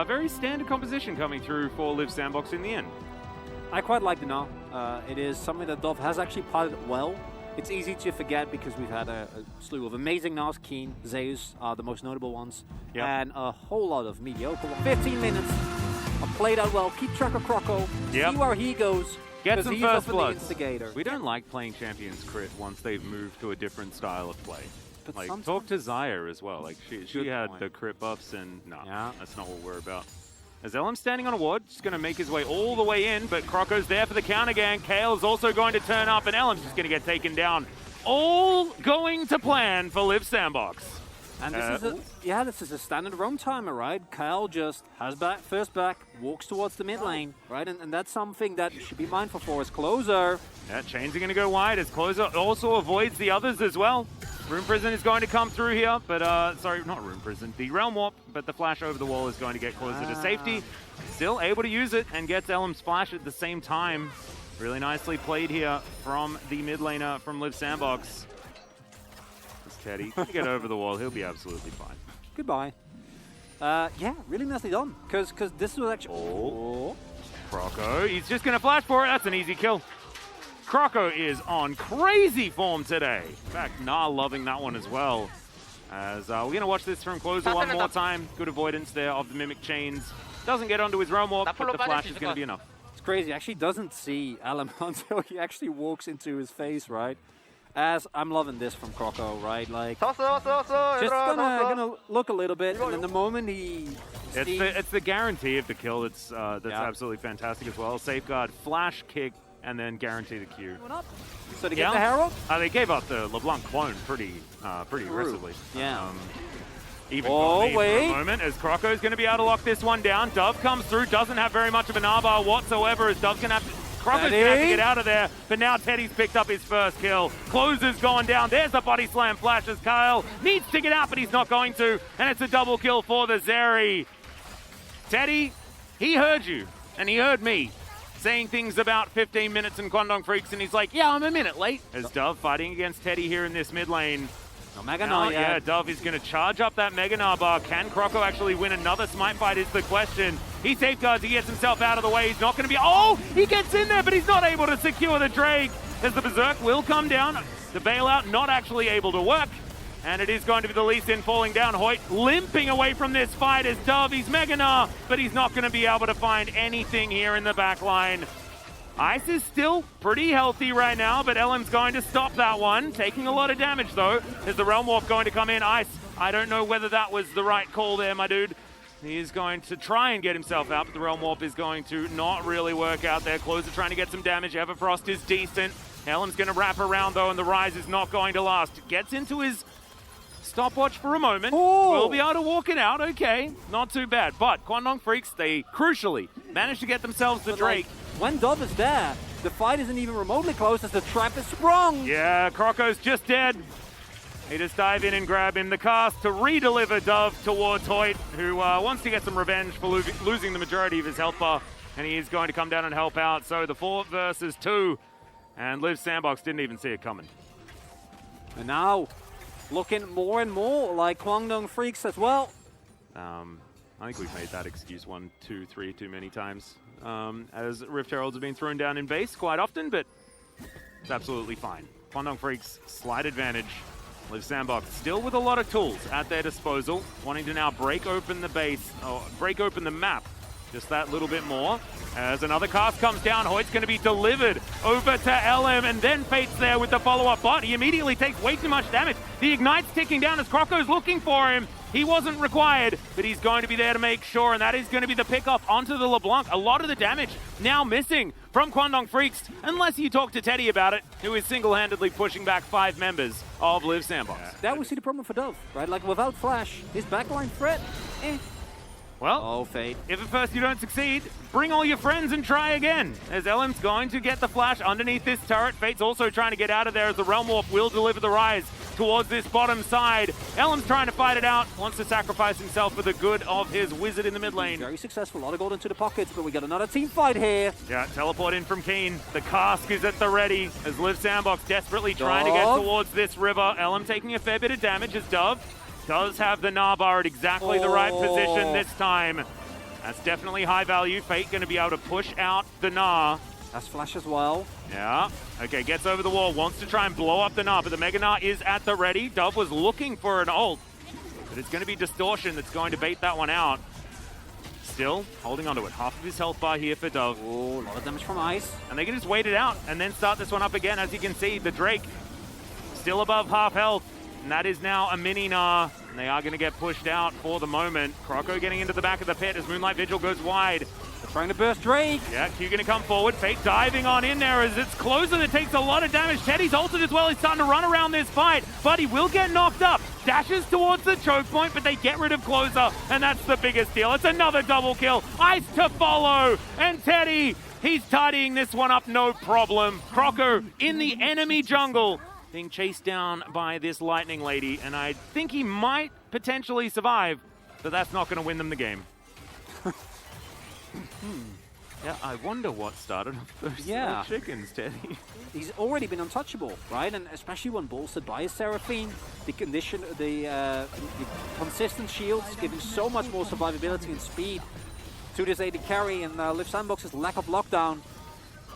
very standard composition coming through for Live Sandbox in the end. I quite like the Gnar. It is something that Dove has actually piloted well. It's easy to forget because we've had a slew of amazing Gnars. Keen, Zeus are the most notable ones, and a whole lot of mediocre ones. 15 minutes, played out well. Keep track of Croco, see where he goes. Get some first bloods. Instigator. We don't like playing champions crit once they've moved to a different style of play. But like, talk to Zaya as well. Like she had the crit buffs, and that's not what we're about. As LM standing on a ward, just going to make his way all the way in, but Croco's there for the counter gang. Kale is also going to turn up, and LM's just going to get taken down. All going to plan for Live Sandbox. And this is a standard roam timer, right? Kyle just has first back, walks towards the mid lane, right? And that's something that you should be mindful for as closer. Yeah, chains are going to go wide as closer also avoids the others as well. Room Prison is going to come through here, but sorry, not Room Prison, the Realm Warp, but the flash over the wall is going to get closer to safety. Still able to use it and gets LM's flash at the same time. Really nicely played here from the mid laner from Live Sandbox. It's Teddy. He'll get over the wall. He'll be absolutely fine. Goodbye. Yeah, really nicely done. Because this was actually... Oh. Croco, he's just going to flash for it. That's an easy kill. Croco is on crazy form today. In fact, Gnar loving that one as well. As we're going to watch this from closer one more time. Good avoidance there of the Mimic Chains. Doesn't get onto his Realm Walk, but the flash is going to be enough. It's crazy. He actually doesn't see Alan until he actually walks into his face, right? As I'm loving this from Croco, right? Like, just gonna look a little bit, and then the moment he... It's the guarantee of the kill that's absolutely fantastic as well. Safeguard, flash kick, and then guarantee the Q. So to get the Herald? They gave up the LeBlanc clone pretty aggressively. Yeah. Even for a moment, as Croco's going to be able to lock this one down. Dove comes through, doesn't have very much of an R-bar whatsoever, as Dove's going to have to... Croco's going to have to get out of there, but now Teddy's picked up his first kill. Closer's gone down. There's the body slam flash as Kyle needs to get out, but he's not going to, and it's a double kill for the Zeri. Teddy, he heard you, and he heard me saying things about 15 minutes and Kwandong Freaks, and he's like, yeah, I'm a minute late. As Dove fighting against Teddy here in this mid lane. No Mega Gnar yet. Yeah, Dove is going to charge up that Mega Gnar bar. Can Croco actually win another smite fight is the question. He safeguards, he gets himself out of the way. He's not going to be... Oh, he gets in there, but he's not able to secure the Drake. As the Berserk will come down. The bailout not actually able to work. And it is going to be the Lee Sin falling down. Hoyt limping away from this fight as Dove. He's Mega Gnar, but he's not going to be able to find anything here in the back line. Ice is still pretty healthy right now, but LM's going to stop that one. Taking a lot of damage, though. Is the Realm Warp going to come in? Ice, I don't know whether that was the right call there, my dude. He is going to try and get himself out, but the Realm Warp is going to not really work out there. Closer trying to get some damage. Everfrost is decent. LM's going to wrap around, though, and the Rise is not going to last. Gets into his stopwatch for a moment. Ooh. We'll be able to walk it out. Okay, not too bad. But Kwandong Freaks, they crucially managed to get themselves the Drake. When Dove is there, the fight isn't even remotely close as the trap is sprung. Yeah, Croco's just dead. He just dive in and grab him. The cast to re-deliver Dove towards Hoyt, who wants to get some revenge for losing the majority of his health bar, and he is going to come down and help out. So the 4 versus 2, and Live Sandbox didn't even see it coming. And now, looking more and more like Kwangdong Freaks as well. I think we've made that excuse 1, 2, 3 too many times. As Rift Heralds have been thrown down in base quite often, but it's absolutely fine. Kwandong Freaks, slight advantage. Live Sandbox still with a lot of tools at their disposal, wanting to now break open the base, or break open the map just that little bit more. As another cast comes down, Hoyt's going to be delivered over to LM, and then Fate's there with the follow-up bot. He immediately takes way too much damage. The Ignite's ticking down as Croco's looking for him. He wasn't required, but he's going to be there to make sure, and that is going to be the pickoff onto the LeBlanc. A lot of the damage now missing from Kwandong Freaks, unless you talk to Teddy about it, who is single-handedly pushing back 5 members of Live Sandbox. That we see the problem for Dove, right? Like, without Flash, his backline threat, Well, Fate. If at first you don't succeed, bring all your friends and try again. As LM's going to get the flash underneath this turret. Fate's also trying to get out of there as the Realm Warp will deliver the Rise towards this bottom side. LM's trying to fight it out, wants to sacrifice himself for the good of his wizard in the mid lane. Very successful, a lot of gold into the pockets, but we got another team fight here. Yeah, teleport in from Keen. The cask is at the ready as Live Sandbox desperately trying to get towards this river. LM taking a fair bit of damage as Dove does have the Gnar bar at exactly the right position this time. That's definitely high value. Fate going to be able to push out the Gnar. That's flash as well. Yeah. Okay, gets over the wall. Wants to try and blow up the Gnar, but the Mega Gnar is at the ready. Dove was looking for an ult, but it's going to be Distortion that's going to bait that one out. Still holding onto it. Half of his health bar here for Dove. Oh, a lot of damage from Ice. And they can just wait it out and then start this one up again. As you can see, the Drake still above half health. And that is now a mini Gnar. And they are going to get pushed out for the moment. Croco getting into the back of the pit as Moonlight Vigil goes wide. They're trying to burst Drake. Yeah, Q going to come forward. Fate diving on in there as it's Closer that takes a lot of damage. Teddy's ulted as well. He's starting to run around this fight, but he will get knocked up. Dashes towards the choke point, but they get rid of Closer, and that's the biggest deal. It's another double kill. Ice to follow, and Teddy, he's tidying this one up no problem. Croco in the enemy jungle, being chased down by this Lightning Lady, and I think he might potentially survive, but that's not going to win them the game. Yeah, I wonder what started off those little chickens, Teddy. He's already been untouchable, right? And especially when bolstered by his Seraphine, the consistent shields give him so much more survivability and speed to this AD carry, and Liv Sandbox's lack of lockdown.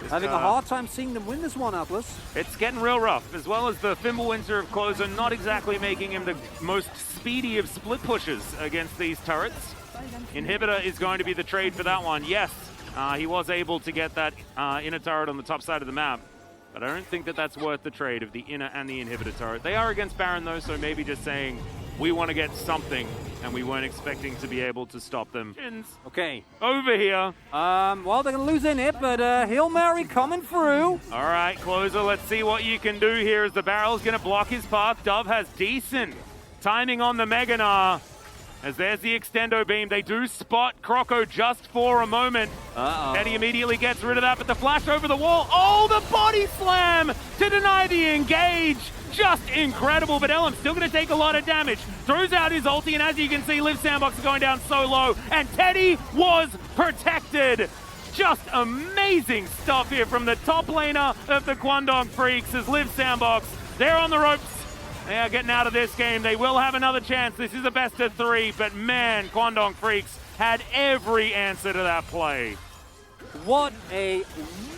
Having a hard time seeing them win this one, Atlas. It's getting real rough, as well as the Fimbulwinter of Closer not exactly making him the most speedy of split pushes against these turrets. Inhibitor is going to be the trade for that one. Yes, he was able to get that inner turret on the top side of the map, but I don't think that that's worth the trade of the inner and the inhibitor turret. They are against Baron though, so maybe just saying we want to get something, and we weren't expecting to be able to stop them. Okay. Over here. Well, they're going to lose in it, but Hail Mary coming through. All right, Closer, let's see what you can do here as the barrel's going to block his path. Dove has decent timing on the Mega Gnar. As there's the extendo beam, they do spot Croco just for a moment. Teddy immediately gets rid of that, but the flash over the wall. Oh, the body slam to deny the engage. Just incredible, but Elm still going to take a lot of damage. Throws out his ulti, and as you can see, Liv Sandbox is going down so low, and Teddy was protected. Just amazing stuff here from the top laner of the Kwandong Freaks as Liv Sandbox. They're on the ropes. They are getting out of this game. They will have another chance. This is a best of 3, but man, Kwandong Freaks had every answer to that play. What a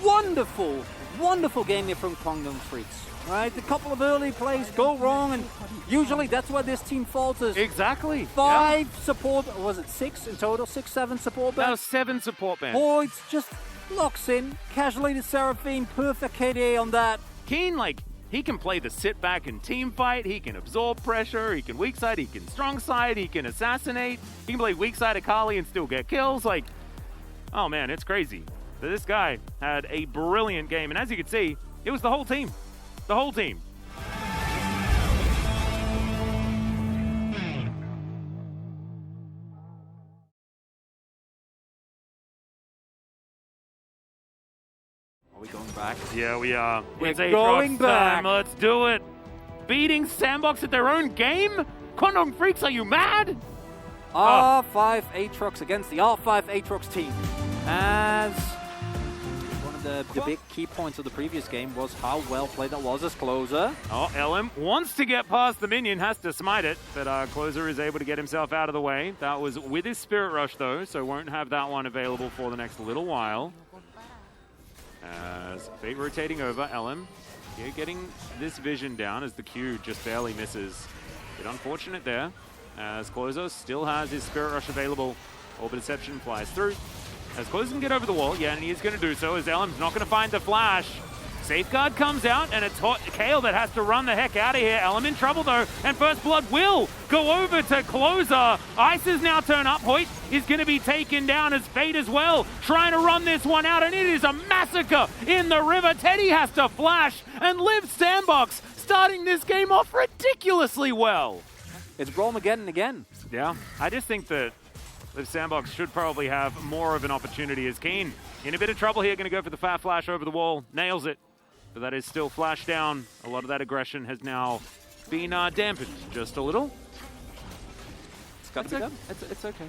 wonderful, wonderful game here from Kwandong Freaks. Right, a couple of early plays go wrong, and usually that's where this team falters. Exactly. 5 support, was it 6 in total? 6, 7 support bands? That was 7 support bands. Voids just locks in, casually to Seraphine, perfect KDA on that. Keen, like, he can play the sit back and team fight, he can absorb pressure, he can weak side, he can strong side, he can assassinate, he can play weak side Akali and still get kills. Like, oh man, it's crazy. But this guy had a brilliant game, and as you can see, it was the whole team. The whole team. Are we going back? Yeah, we are. We're It's going Aatrox back. time. Let's do it. Beating Sandbox at their own game? Kwandong Freaks, are you mad? R5 Aatrox against the R5 Aatrox team. As one of the big key points of the previous game was how well played that was as Closer. Oh, LM wants to get past the minion, has to smite it, but Closer is able to get himself out of the way. That was with his Spirit Rush though, so won't have that one available for the next little while. As Fate rotating over, LM here getting this vision down as the Q just barely misses. Bit unfortunate there, as Closer still has his Spirit Rush available. Orbit Deception flies through. As Closer can get over the wall, yeah, and he is going to do so, as LM's not going to find the flash. Safeguard comes out, and it's Kale that has to run the heck out of here. LM in trouble, though, and First Blood will go over to Closer. Ice is now turned up. Hoyt is going to be taken down as Fate as well, trying to run this one out, and it is a massacre in the river. Teddy has to flash, and Liv Sandbox starting this game off ridiculously well. It's Braum again and again. Yeah, I just think that Liv Sandbox should probably have more of an opportunity as Keen. In a bit of trouble here, going to go for the fat flash over the wall. Nails it. But that is still flash down. A lot of that aggression has now been dampened just a little. It's got to be done. It's okay.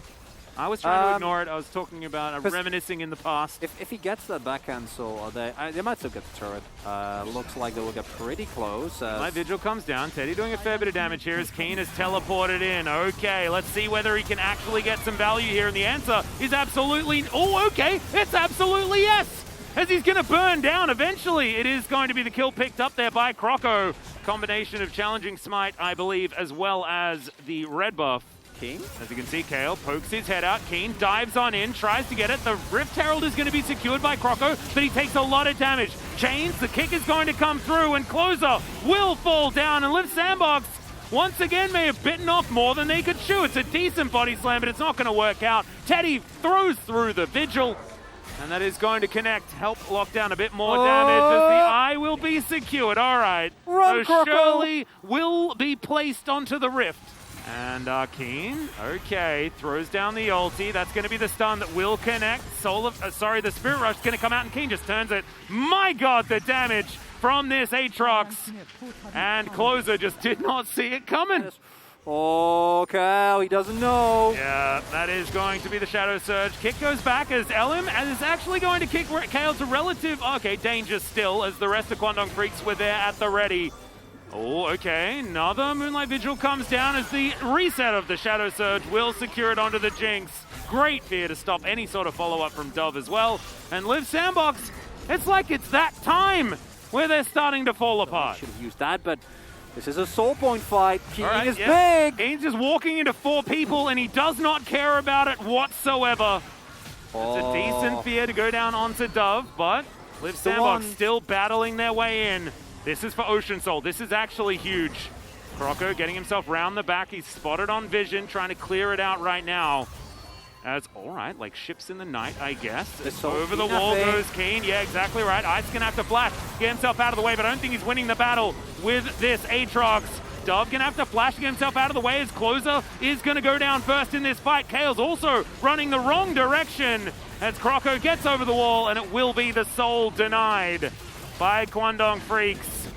I was trying to ignore it. I was talking about reminiscing in the past. If he gets that back cancel, they might still get the turret. Looks like they will get pretty close. My Vigil comes down. Teddy doing a fair bit of damage here as Keen is teleported in. Okay, let's see whether he can actually get some value here. And the answer is absolutely... Oh, okay. It's absolutely yes. As he's going to burn down eventually. It is going to be the kill picked up there by Croco. Combination of challenging smite, I believe, as well as the red buff. Keen. As you can see, Kale pokes his head out. Keen dives on in, tries to get it. The Rift Herald is going to be secured by Croco, but he takes a lot of damage. Chains, the kick is going to come through, and Closer will fall down. And Liv Sandbox, once again, may have bitten off more than they could chew. It's a decent body slam, but it's not going to work out. Teddy throws through the Vigil, and that is going to connect, help lock down a bit more damage as the eye will be secured. All right, Run, so Croco. Shirley will be placed onto the Rift. And Keen, okay, throws down the ulti. That's going to be the stun that will connect. The Spirit Rush is going to come out, and Keen just turns it. My God, the damage from this Aatrox. And Closer just did not see it coming. Oh, Cal, he doesn't know. Yeah, that is going to be the Shadow Surge. Kick goes back as Elim is actually going to kick Kale to relative... Okay, danger still as the rest of Kwangdong Freaks were there at the ready. Oh, okay. Another Moonlight Vigil comes down as the reset of the Shadow Surge will secure it onto the Jinx. Great fear to stop any sort of follow-up from Dove as well. And Liv Sandbox, it's like it's that time where they're starting to fall apart. Should have used that, but this is a soul point fight. Keen is yeah. big. Keen's just walking into 4 people, and he does not care about it whatsoever. It's a decent fear to go down onto Dove, but Liv Sandbox still battling their way in. This is for Ocean Soul. This is actually huge. Croco getting himself round the back. He's spotted on Vision, trying to clear it out right now. As, all right, like ships in the night, I guess. Over the wall goes Keen. Yeah, exactly right. Ice going to have to flash, get himself out of the way, but I don't think he's winning the battle with this Aatrox. Dove going to have to flash to get himself out of the way as Closer is going to go down first in this fight. Kale's also running the wrong direction as Croco gets over the wall, and it will be the soul denied by Kwangdong Freaks.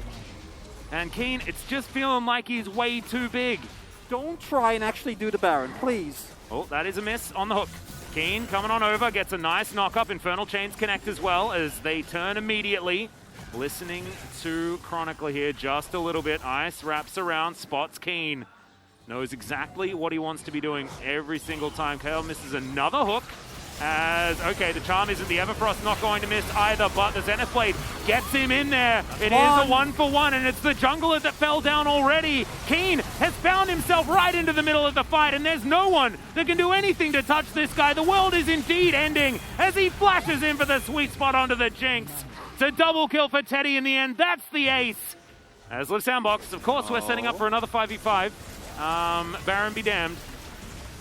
And Keen, it's just feeling like he's way too big. Don't try and actually do the Baron, please. Oh, that is a miss on the hook. Keen coming on over, gets a nice knock-up. Infernal Chains connect as well as they turn immediately. Listening to Chronicle here just a little bit. Ice wraps around, spots Keen. Knows exactly what he wants to be doing every single time. Kale misses another hook. As, okay, the Charm isn't the Everfrost, not going to miss either, but the Zenith Blade gets him in there. It is a 1-for-1, and it's the jungler that fell down already. Keen has found himself right into the middle of the fight, and there's no one that can do anything to touch this guy. The world is indeed ending as he flashes in for the sweet spot onto the Jinx. It's a double kill for Teddy in the end. That's the ace. As Liv Sandbox, of course, we're setting up for another 5v5. Baron be damned.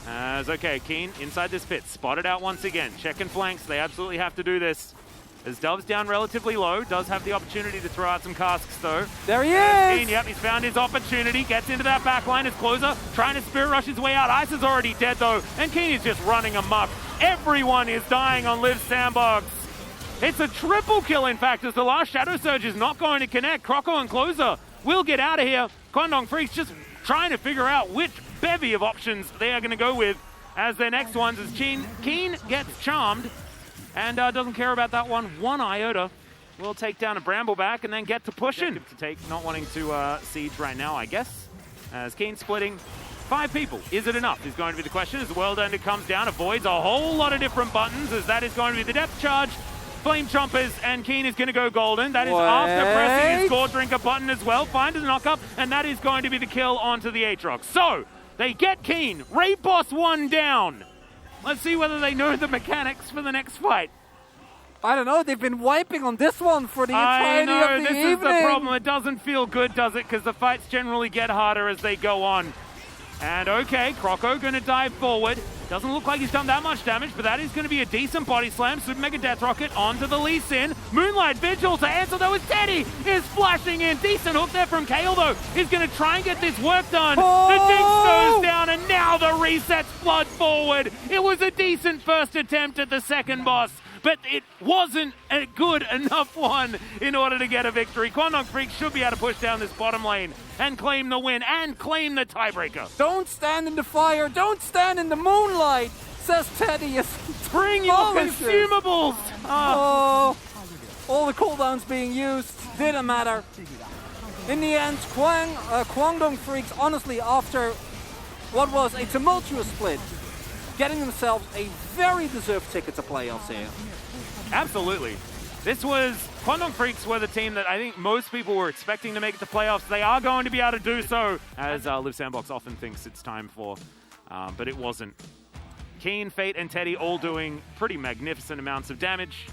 As, okay, Keen inside this pit, spotted out once again, checking flanks, they absolutely have to do this. As Dove's down relatively low, does have the opportunity to throw out some casks though. There he is! Keen, yep, he's found his opportunity, gets into that back line as Closer, trying to Spirit Rush his way out. Ice is already dead though, and Keen is just running amok. Everyone is dying on Liv Sandbox. It's a triple kill in fact, as the last Shadow Surge is not going to connect. Croco and Closer will get out of here. Kwangdong Freaks just trying to figure out which bevy of options they are going to go with as their next ones as Keen gets charmed and doesn't care about that one iota. Will take down a Brambleback and then get to pushing. To take, not wanting to siege right now, I guess. As Keen splitting 5 people. Is it enough is going to be the question as the World Ender comes down, avoids a whole lot of different buttons as that is going to be the depth charge. Flame Chompers, and Keen is going to go golden. That is after pressing his Gore Drinker button as well. Finds the knock-up, and that is going to be the kill onto the Aatrox. So, they get Keen. Raid Boss 1 down. Let's see whether they know the mechanics for the next fight. I don't know. They've been wiping on this one for the entirety of the evening. This is the problem. It doesn't feel good, does it? Because the fights generally get harder as they go on. And okay, Croco going to dive forward. Doesn't look like he's done that much damage, but that is going to be a decent body slam. Super Mega Death Rocket onto the Lee Sin. Moonlight Vigil to answer though as Teddy is flashing in. Decent hook there from Kale though. He's going to try and get this work done. The Jinx goes down and now the resets flood forward. It was a decent first attempt at the second boss, but it wasn't a good enough one in order to get a victory. Kwangdong Freaks should be able to push down this bottom lane and claim the win and claim the tiebreaker. Don't stand in the fire. Don't stand in the moonlight. Says Teddy is Bring your consumables! Oh, all the cooldowns being used, didn't matter. In the end, Kwangdong Freaks, honestly, after what was a tumultuous split, getting themselves a very deserved ticket to playoffs here. Absolutely. This was, Kwangdong Freaks were the team that I think most people were expecting to make it to playoffs. They are going to be able to do so, as Liv Sandbox often thinks it's time for, but it wasn't. Keen, Fate, and Teddy all doing pretty magnificent amounts of damage.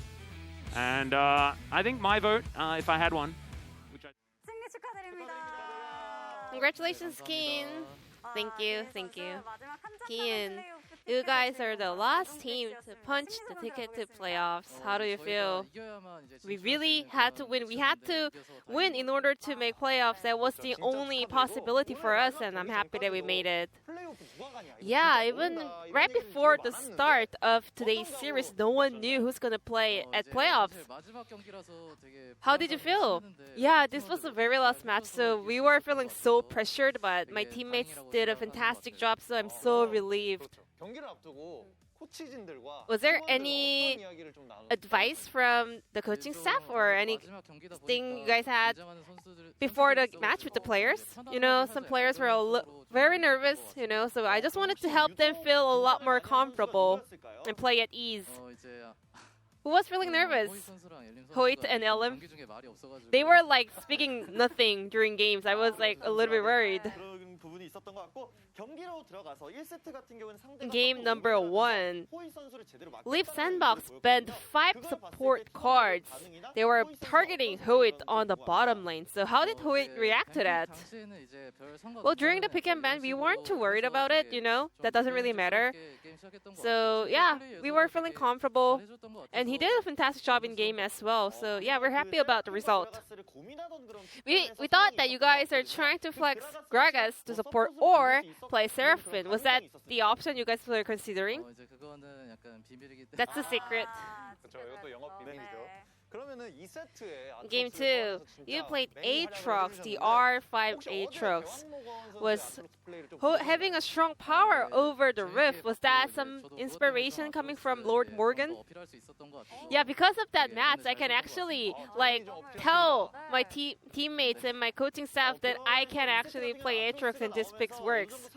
And I think my vote, if I had one, which I... Congratulations, Keen. Thank you. Keen, you guys are the last team to punch the ticket to playoffs. How do you feel? We really had to win. We had to win in order to make playoffs. That was the only possibility for us, and I'm happy that we made it. Yeah, even right before the start of today's series, no one knew who's going to play at playoffs. How did you feel? Yeah, this was the very last match, so we were feeling so pressured, but my teammates did a fantastic job, so I'm so relieved. Was there any advice from the coaching staff or anything you guys had before the match with the players? You know, some players were very nervous, you know, so I just wanted to help them feel a lot more comfortable and play at ease. Who was feeling nervous? Hoyt and LM? They were like speaking nothing during games. I was like a little bit worried. Game number 1, Liv Sandbox banned 5 support cards. They were targeting Hoyt on the bottom lane. So how did Hoyt react to that? Well, during the pick and ban, we weren't too worried about it, you know. That doesn't really matter. So yeah, we were feeling comfortable. And he did a fantastic job in game as well. So yeah, we're happy about the result. We thought that you guys are trying to flex Gragas to support or play Seraphine. Was that the option you guys were considering? That's a secret. Game 2, you played Aatrox. The R5 Aatrox was having a strong power over the Rift. Was that some inspiration coming from Lord Morgan? Yeah, because of that match, I can actually tell my teammates and my coaching staff that I can actually play Aatrox and this pick works.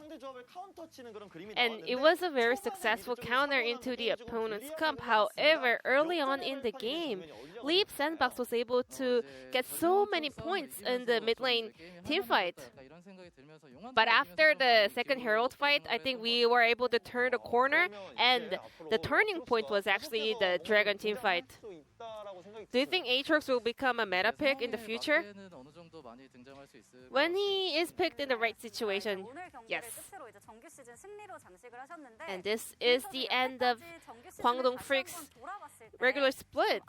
And it was a very successful counter into the opponent's comp. However, early on in the game, Liv Sandbox was able to get so many points in the mid lane teamfight. But after the second Herald fight, I think we were able to turn the corner, and the turning point was actually the Dragon teamfight. Do you think Aatrox will become a meta pick in the future? When he is picked in the right situation, yes. And this is the end of Kwangdong Freaks' regular split.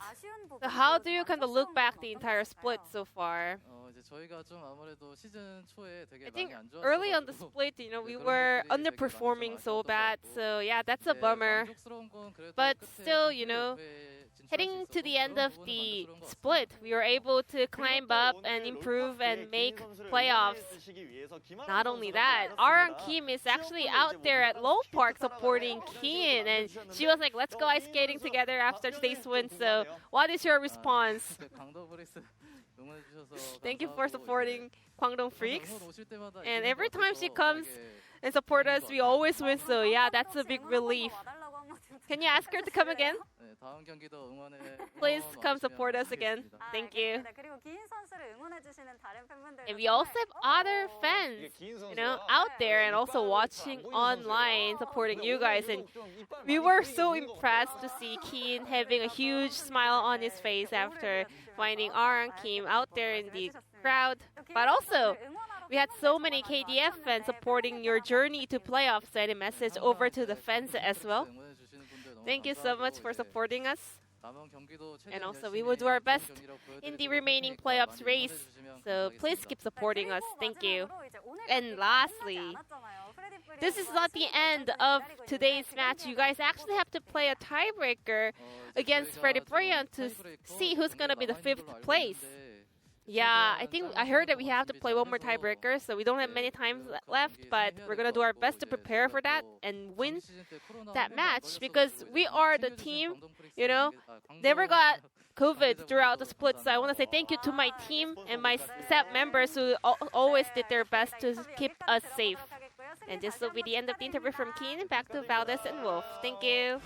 So how do you kind of look back the entire split so far? I think early on the split, you know, we were underperforming so bad. So yeah, that's a bummer. But still, you know, heading to the end of the split, we were able to climb up and improve and make playoffs. Not only that, Aran Kim is actually out there at Low Park supporting Keen, and she was like, let's go ice skating together after today's win. So what is your response? Thank you for supporting Kwangdong Freaks. And every time she comes and support us, we always win. So yeah, that's a big relief. Can you ask her to come again? Please come support us again. Thank you. And we also have other fans, you know, out there and also watching online, supporting you guys. And we were so impressed to see Keen having a huge smile on his face after finding Aran Kim out there in the crowd. But also, we had so many KDF fans supporting your journey to playoffs. Send a message over to the fans as well. Thank you so much for supporting us. And also, we will do our best in the remaining playoffs race. So please keep supporting us. Thank you. And lastly, this is not the end of today's match. You guys actually have to play a tiebreaker against Freddy Brian to see who's going to be the 5th place. Yeah, I think I heard that we have to play one more tiebreaker, so we don't have many times left, but we're going to do our best to prepare for that and win that match because we are the team, you know, never got COVID throughout the split. So I want to say thank you to my team and my staff members who always did their best to keep us safe. And this will be the end of the interview from Keen. Back to Valdez and Wolf. Thank you.